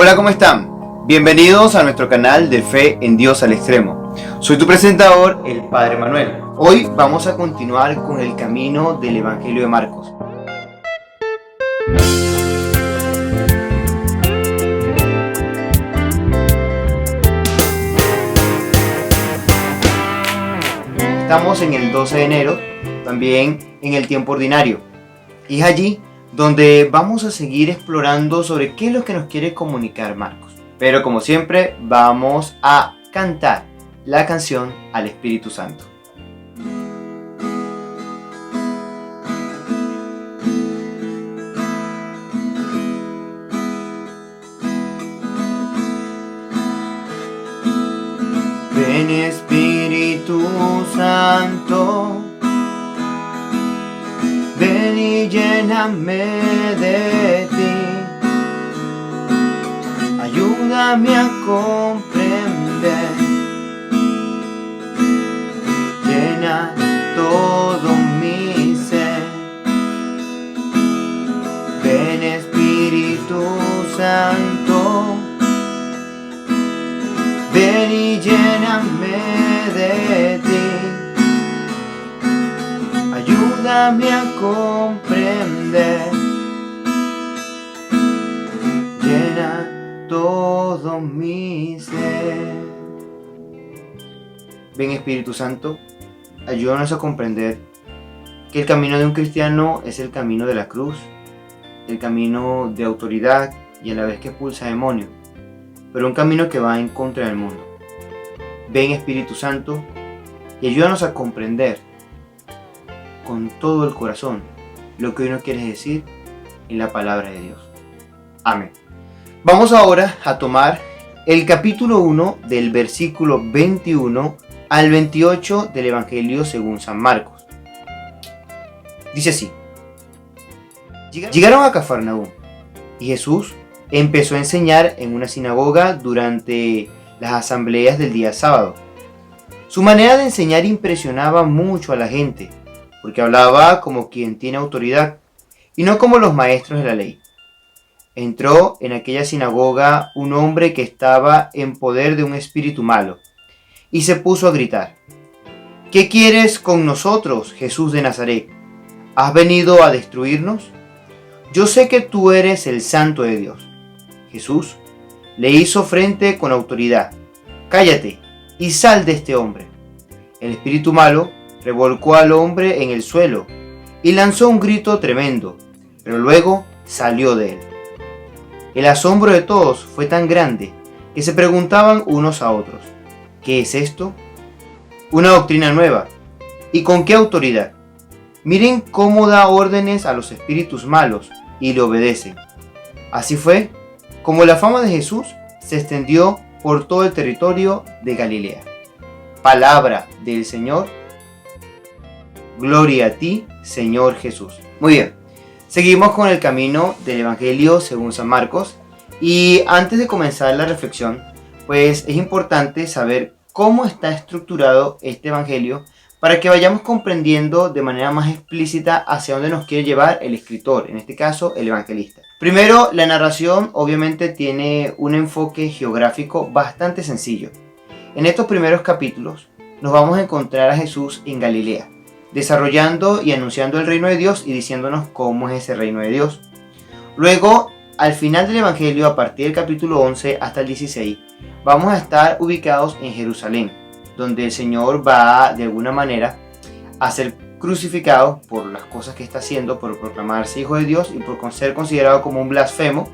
Hola, ¿cómo están? Bienvenidos a nuestro canal de Fe en Dios al Extremo. Soy tu presentador, el Padre Manuel. Hoy vamos a continuar con el camino del Evangelio de Marcos. Estamos en el 12 de enero, también en el tiempo ordinario. Y es allí donde vamos a seguir explorando sobre qué es lo que nos quiere comunicar Marcos. Pero como siempre, vamos a cantar la canción al Espíritu Santo. Ven Espíritu Santo, ven y lléname de ti, ayúdame a comprender, llena todo mi ser. Ven Espíritu Santo, ven y lléname de ti, ayúdame a comprender, llena todo mi ser. Ven Espíritu Santo, ayúdanos a comprender que el camino de un cristiano es el camino de la cruz, el camino de autoridad y a la vez que expulsa demonios, pero un camino que va en contra del mundo. Ven Espíritu Santo y ayúdanos a comprender con todo el corazón lo que hoy nos quieres decir en la palabra de Dios. Amén. Vamos ahora a tomar el capítulo 1 del versículo 21 al 28 del Evangelio según San Marcos. Dice así: Llegaron a Cafarnaúm y Jesús empezó a enseñar en una sinagoga durante las asambleas del día sábado. Su manera de enseñar impresionaba mucho a la gente, porque hablaba como quien tiene autoridad y no como los maestros de la ley. Entró en aquella sinagoga un hombre que estaba en poder de un espíritu malo y se puso a gritar: ¿Qué quieres con nosotros, Jesús de Nazaret? ¿Has venido a destruirnos? Yo sé que tú eres el Santo de Dios. Jesús le hizo frente con autoridad: cállate y sal de este hombre. El espíritu malo revolcó al hombre en el suelo y lanzó un grito tremendo, pero luego salió de él. El asombro de todos fue tan grande que se preguntaban unos a otros: ¿qué es esto? Una doctrina nueva. ¿Y con qué autoridad? Miren cómo da órdenes a los espíritus malos y le obedecen. Así fue como la fama de Jesús se extendió por todo el territorio de Galilea. Palabra del Señor. Gloria a ti, Señor Jesús. Muy bien, seguimos con el camino del Evangelio según San Marcos. Y antes de comenzar la reflexión, pues es importante saber cómo está estructurado este Evangelio para que vayamos comprendiendo de manera más explícita hacia dónde nos quiere llevar el escritor, en este caso el evangelista. Primero, la narración obviamente tiene un enfoque geográfico bastante sencillo. En estos primeros capítulos nos vamos a encontrar a Jesús en Galilea, desarrollando y anunciando el reino de Dios y diciéndonos cómo es ese reino de Dios. Luego, al final del Evangelio, a partir del capítulo 11 hasta el 16, vamos a estar ubicados en Jerusalén, donde el Señor va de alguna manera a ser crucificado por las cosas que está haciendo, por proclamarse hijo de Dios y por ser considerado como un blasfemo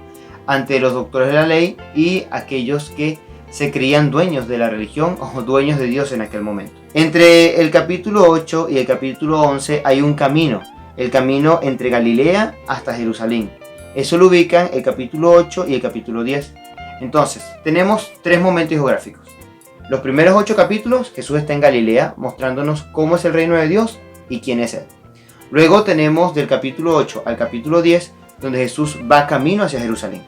ante los doctores de la ley y aquellos que se creían dueños de la religión o dueños de Dios en aquel momento. Entre el capítulo 8 y el capítulo 11 hay un camino, el camino entre Galilea hasta Jerusalén. Eso lo ubican el capítulo 8 y el capítulo 10. Entonces, tenemos tres momentos geográficos. Los primeros 8 capítulos, Jesús está en Galilea, mostrándonos cómo es el reino de Dios y quién es Él. Luego tenemos del capítulo 8 al capítulo 10, donde Jesús va camino hacia Jerusalén.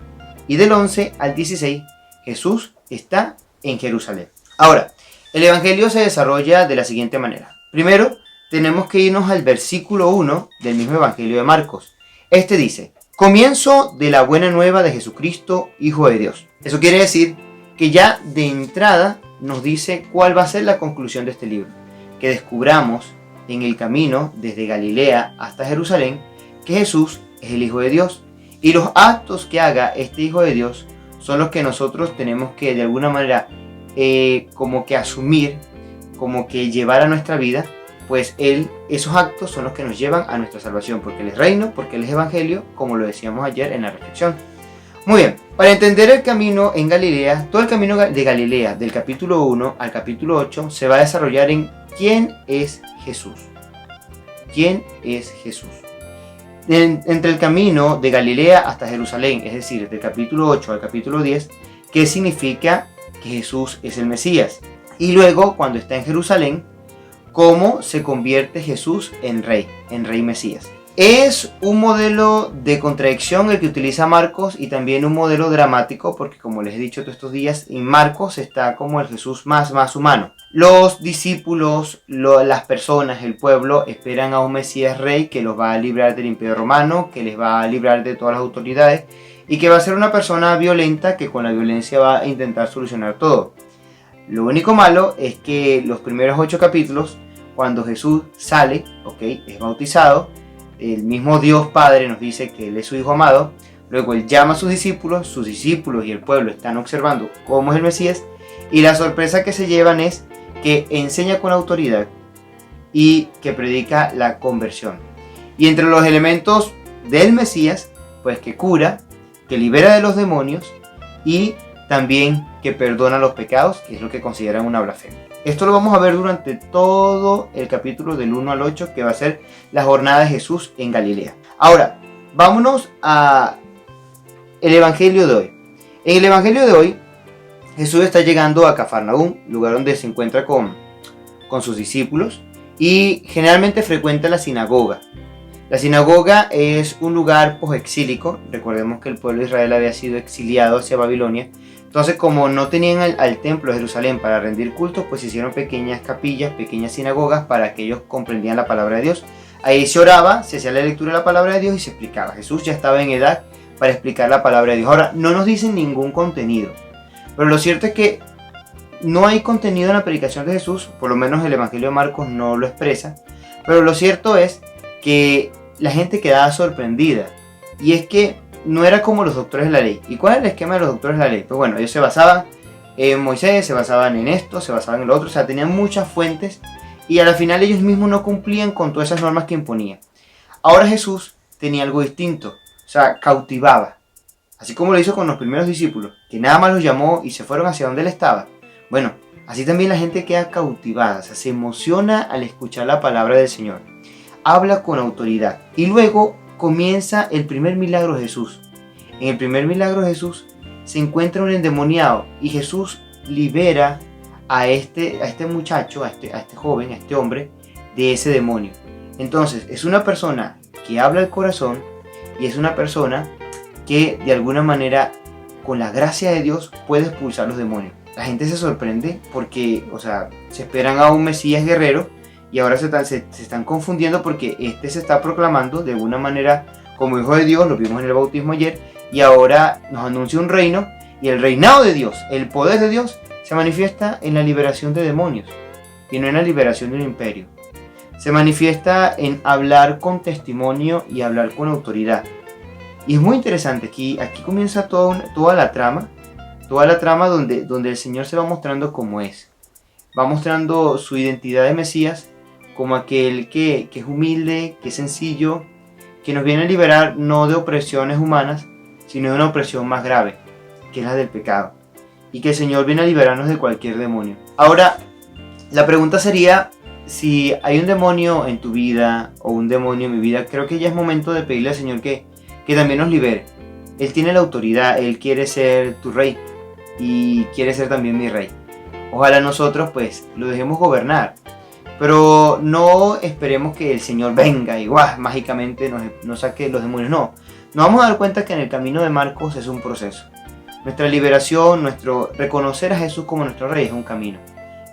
Y del 11 al 16, Jesús está en Jerusalén. Ahora, el Evangelio se desarrolla de la siguiente manera. Primero, tenemos que irnos al versículo 1 del mismo Evangelio de Marcos. Este dice: Comienzo de la buena nueva de Jesucristo, Hijo de Dios. Eso quiere decir que ya de entrada nos dice cuál va a ser la conclusión de este libro. Que descubramos en el camino desde Galilea hasta Jerusalén que Jesús es el Hijo de Dios. Y los actos que haga este Hijo de Dios son los que nosotros tenemos que de alguna manera como que asumir, como que llevar a nuestra vida. Pues esos actos son los que nos llevan a nuestra salvación, porque Él es reino, porque Él es evangelio, como lo decíamos ayer en la reflexión. Muy bien, para entender el camino en Galilea, todo el camino de Galilea, del capítulo 1 al capítulo 8, se va a desarrollar en ¿quién es Jesús? ¿Quién es Jesús? Entre el camino de Galilea hasta Jerusalén, es decir, del capítulo 8 al capítulo 10, ¿qué significa que Jesús es el Mesías? Y luego, cuando está en Jerusalén, cómo se convierte Jesús en rey Mesías. Es un modelo de contradicción el que utiliza Marcos y también un modelo dramático porque, como les he dicho todos estos días, en Marcos está como el Jesús más humano. Los discípulos, las personas, el pueblo esperan a un Mesías rey que los va a librar del imperio romano, que les va a librar de todas las autoridades y que va a ser una persona violenta que con la violencia va a intentar solucionar todo. Lo único malo es que los primeros 8 capítulos, cuando Jesús sale, es bautizado, el mismo Dios Padre nos dice que Él es su Hijo amado, luego Él llama a sus discípulos y el pueblo están observando cómo es el Mesías, y la sorpresa que se llevan es que enseña con autoridad y que predica la conversión. Y entre los elementos del Mesías, pues que cura, que libera de los demonios y también que perdona los pecados, que es lo que consideran una blasfemia. Esto lo vamos a ver durante todo el capítulo del 1 al 8, que va a ser la jornada de Jesús en Galilea. Ahora, vámonos a el Evangelio de hoy. En el Evangelio de hoy, Jesús está llegando a Cafarnaúm, lugar donde se encuentra con sus discípulos, y generalmente frecuenta la sinagoga. La sinagoga es un lugar posexílico. Recordemos que el pueblo de Israel había sido exiliado hacia Babilonia. Entonces, como no tenían al templo de Jerusalén para rendir cultos, pues hicieron pequeñas capillas, pequeñas sinagogas para que ellos comprendieran la palabra de Dios. Ahí se oraba, se hacía la lectura de la palabra de Dios y se explicaba. Jesús ya estaba en edad para explicar la palabra de Dios. Ahora, no nos dicen ningún contenido, pero lo cierto es que no hay contenido en la predicación de Jesús, por lo menos el Evangelio de Marcos no lo expresa, pero lo cierto es que la gente quedaba sorprendida, y es que no era como los doctores de la ley. ¿Y cuál era el esquema de los doctores de la ley? Pues bueno, ellos se basaban en Moisés, se basaban en esto, se basaban en lo otro, o sea, tenían muchas fuentes y al final ellos mismos no cumplían con todas esas normas que imponían. Ahora Jesús tenía algo distinto, o sea, cautivaba, así como lo hizo con los primeros discípulos, que nada más los llamó y se fueron hacia donde él estaba. Bueno, así también la gente queda cautivada, o sea, se emociona al escuchar la palabra del Señor, habla con autoridad y luego comienza el primer milagro de Jesús. En el primer milagro de Jesús se encuentra un endemoniado y Jesús libera a este muchacho, a este joven, a este hombre de ese demonio. Entonces es una persona que habla el corazón y es una persona que de alguna manera con la gracia de Dios puede expulsar los demonios. La gente se sorprende porque, o sea, se esperan a un Mesías guerrero y ahora se están confundiendo porque se está proclamando de alguna manera como Hijo de Dios, lo vimos en el bautismo ayer, y ahora nos anuncia un reino, y el reinado de Dios, el poder de Dios, se manifiesta en la liberación de demonios, y no en la liberación de un imperio. Se manifiesta en hablar con testimonio y hablar con autoridad. Y es muy interesante, aquí comienza toda la trama donde el Señor se va mostrando como es. Va mostrando su identidad de Mesías, como aquel que es humilde, que es sencillo, que nos viene a liberar no de opresiones humanas, sino de una opresión más grave, que es la del pecado, y que el Señor viene a liberarnos de cualquier demonio. Ahora, la pregunta sería, si hay un demonio en tu vida, o un demonio en mi vida, creo que ya es momento de pedirle al Señor que también nos libere. Él tiene la autoridad, Él quiere ser tu rey, y quiere ser también mi rey. Ojalá nosotros pues lo dejemos gobernar, pero no esperemos que el Señor venga y mágicamente nos saque los demonios. No, nos vamos a dar cuenta que en el camino de Marcos es un proceso. Nuestra liberación, nuestro reconocer a Jesús como nuestro rey es un camino.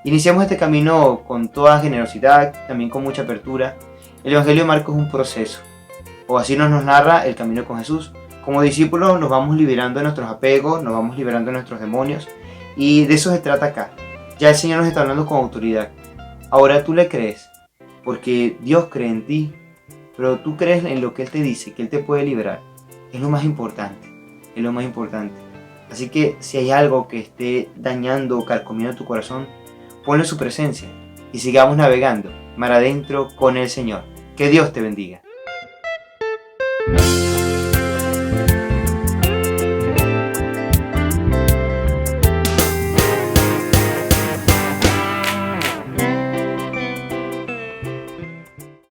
Iniciamos este camino con toda generosidad, también con mucha apertura. El Evangelio de Marcos es un proceso, o así nos narra el camino con Jesús. Como discípulos nos vamos liberando de nuestros apegos, nos vamos liberando de nuestros demonios, y de eso se trata acá. Ya el Señor nos está hablando con autoridad. Ahora tú le crees, porque Dios cree en ti, pero tú crees en lo que Él te dice, que Él te puede liberar. Es lo más importante, es lo más importante. Así que si hay algo que esté dañando o carcomiendo tu corazón, ponlo en su presencia y sigamos navegando mar adentro con el Señor. Que Dios te bendiga.